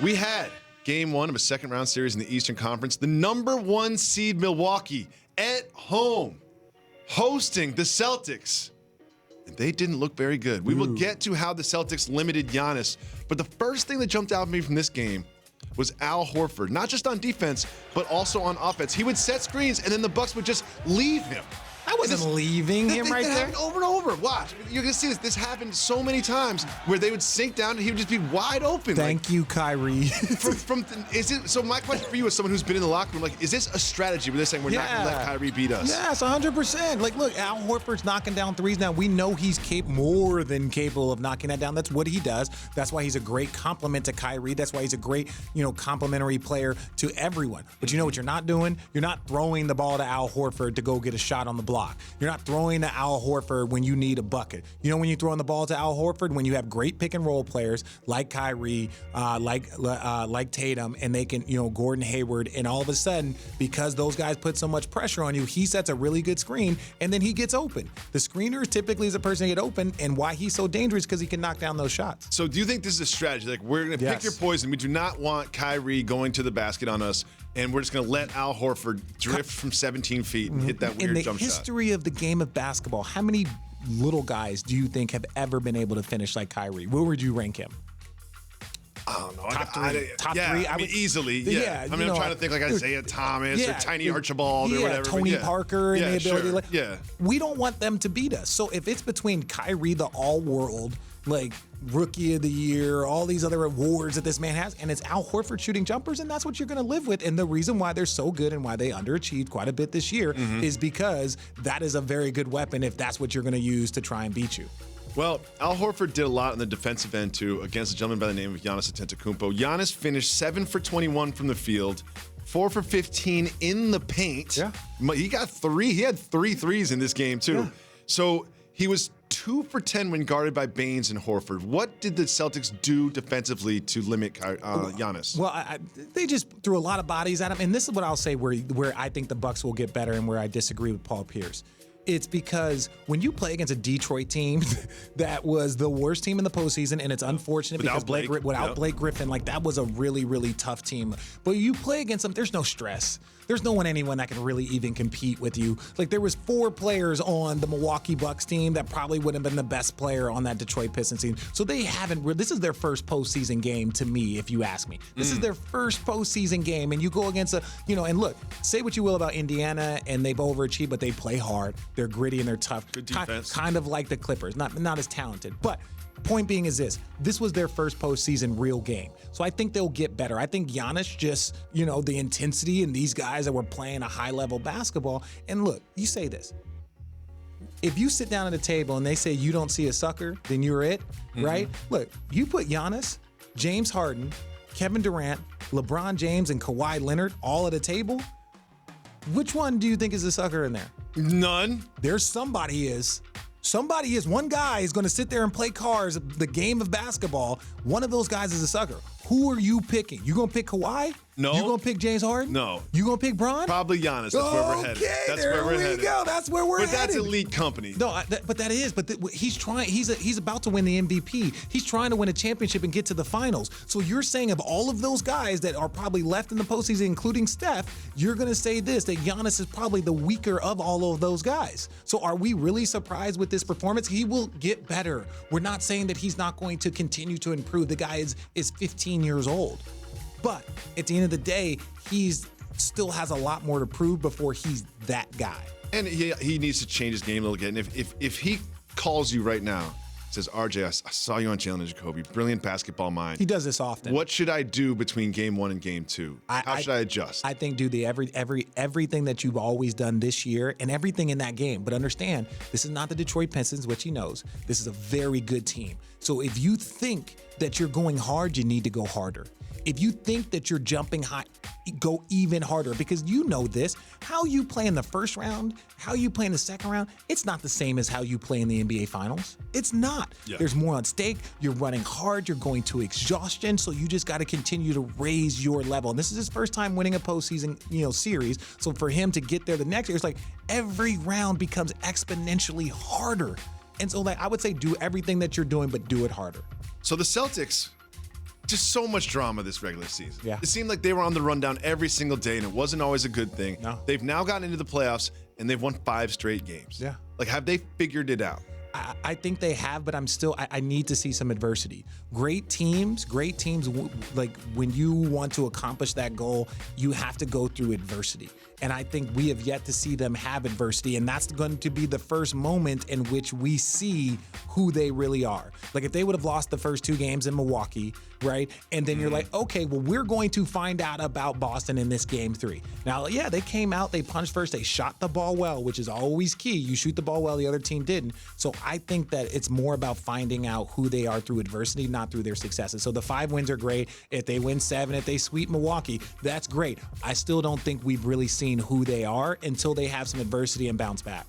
We had game one of a second-round series in the Eastern Conference. The number one seed Milwaukee at home, hosting the Celtics. And they didn't look very good. We will get to how the Celtics limited Giannis. But the first thing that jumped out at me from this game was Al Horford. Not just on defense, but also on offense. He would set screens, and then the Bucks would just leave him. I wasn't leaving him right there. Over and over. Watch. You're going to see this. This happened so many times where they would sink down and he would just be wide open. Thank you, Kyrie. So my question for you as someone who's been in the locker room, is this a strategy where they're saying we're not going to let Kyrie beat us? Yes, 100%. Look, Al Horford's knocking down threes now. We know he's more than capable of knocking that down. That's what he does. That's why he's a great complement to Kyrie. That's why he's a great, complementary player to everyone. But you know what you're not doing? You're not throwing the ball to Al Horford to go get a shot on the block. You're not throwing to Al Horford when you need a bucket. You know when you're throwing the ball to Al Horford? When you have great pick and roll players like Kyrie, like Tatum, and they can, Gordon Hayward, and all of a sudden, because those guys put so much pressure on you, he sets a really good screen, and then he gets open. The screener typically is a person to get open, and why he's so dangerous because he can knock down those shots. So do you think this is a strategy? We're going to pick your poison. We do not want Kyrie going to the basket on us, and we're just going to let Al Horford drift from 17 feet and hit that weird jump shot. In the history of the game of basketball, how many little guys do you think have ever been able to finish like Kyrie? Where would you rank him? I don't know. Top three? I mean, easily, yeah. I'm trying to think like Isaiah Thomas or Tiny Archibald or whatever. Tony Parker and the ability. Sure. We don't want them to beat us. So if it's between Kyrie, the all-world, Rookie of the Year, all these other awards that this man has, and it's Al Horford shooting jumpers, and that's what you're going to live with. And the reason why they're so good and why they underachieved quite a bit this year is because that is a very good weapon if that's what you're going to use to try and beat you. Well, Al Horford did a lot on the defensive end, too, against a gentleman by the name of Giannis Antetokounmpo. Giannis finished 7 for 21 from the field, 4 for 15 in the paint. Yeah. He got 3. He had 3 threes in this game, too. Yeah. So he was 2 for 10 when guarded by Baines and Horford. What did the Celtics do defensively to limit Giannis? Well, they just threw a lot of bodies at him. And this is what I'll say where I think the Bucks will get better and where I disagree with Paul Pierce. It's because when you play against a Detroit team that was the worst team in the postseason, and it's unfortunate without because Blake Griffin, that was a really, really tough team. But you play against them, there's no stress. There's anyone that can really even compete with you. There was 4 players on the Milwaukee Bucks team that probably would have been the best player on that Detroit Pistons team. So they haven't. This is their first postseason game to me, if you ask me. This is their first postseason game, and you go against and look, say what you will about Indiana, and they've overachieved, but they play hard. They're gritty and they're tough. Good defense. Kind of like the Clippers, not as talented, but. Point being is this was their first postseason real game. So I think they'll get better. I think Giannis just, the intensity and these guys that were playing a high level basketball. And look, you say this. If you sit down at a table and they say you don't see a sucker, then you're it, right? Look, you put Giannis, James Harden, Kevin Durant, LeBron James, and Kawhi Leonard all at a table. Which one do you think is a sucker in there? None. There's somebody is. Somebody is. One guy is going to sit there and play cards, the game of basketball. One of those guys is a sucker. Who are you picking? You going to pick Kawhi? No. You going to pick James Harden? No. You going to pick Bron? Probably Giannis. That's where we're headed. That's where we're headed. Go. That's where we're headed. But that's elite company. No, but that is. But he's trying. He's about to win the MVP. He's trying to win a championship and get to the finals. So you're saying of all of those guys that are probably left in the postseason, including Steph, you're going to say that Giannis is probably the weaker of all of those guys. So are we really surprised with this performance? He will get better. We're not saying that he's not going to continue to improve. The guy is 15 years old. But at the end of the day, he's still has a lot more to prove before he's that guy. And he needs to change his game a little bit. And if he calls you right now, says, RJ, I saw you on Jalen Jacoby, brilliant basketball mind. He does this often. What should I do between game 1 and game 2? How should I adjust? I think do everything that you've always done this year and everything in that game. But understand, this is not the Detroit Pistons, which he knows. This is a very good team. So if you think that you're going hard, you need to go harder. If you think that you're jumping high, go even harder because you know this. How you play in the first round, how you play in the second round, it's not the same as how you play in the NBA Finals. It's not. Yeah. There's more on stake. You're running hard. You're going to exhaustion. So you just got to continue to raise your level. And this is his first time winning a postseason, series. So for him to get there the next year, it's like every round becomes exponentially harder. And so I would say do everything that you're doing, but do it harder. So the Celtics just so much drama this regular season. Yeah. It seemed like they were on the rundown every single day, and it wasn't always a good thing. No. They've now gotten into the playoffs, and they've won 5 straight games. Yeah. Like, have they figured it out? I think they have, but I need to see some adversity. Great teams, like when you want to accomplish that goal, you have to go through adversity. And I think we have yet to see them have adversity. And that's going to be the first moment in which we see who they really are. Like if they would have lost the first 2 games in Milwaukee, right? And then you're like, okay, well, we're going to find out about Boston in this game 3. Now, yeah, they came out, they punched first, they shot the ball well, which is always key. You shoot the ball well, the other team didn't. So I think that it's more about finding out who they are through adversity, not through their successes. So the 5 wins are great. If they win 7, if they sweep Milwaukee, that's great. I still don't think we've really seen who they are until they have some adversity and bounce back.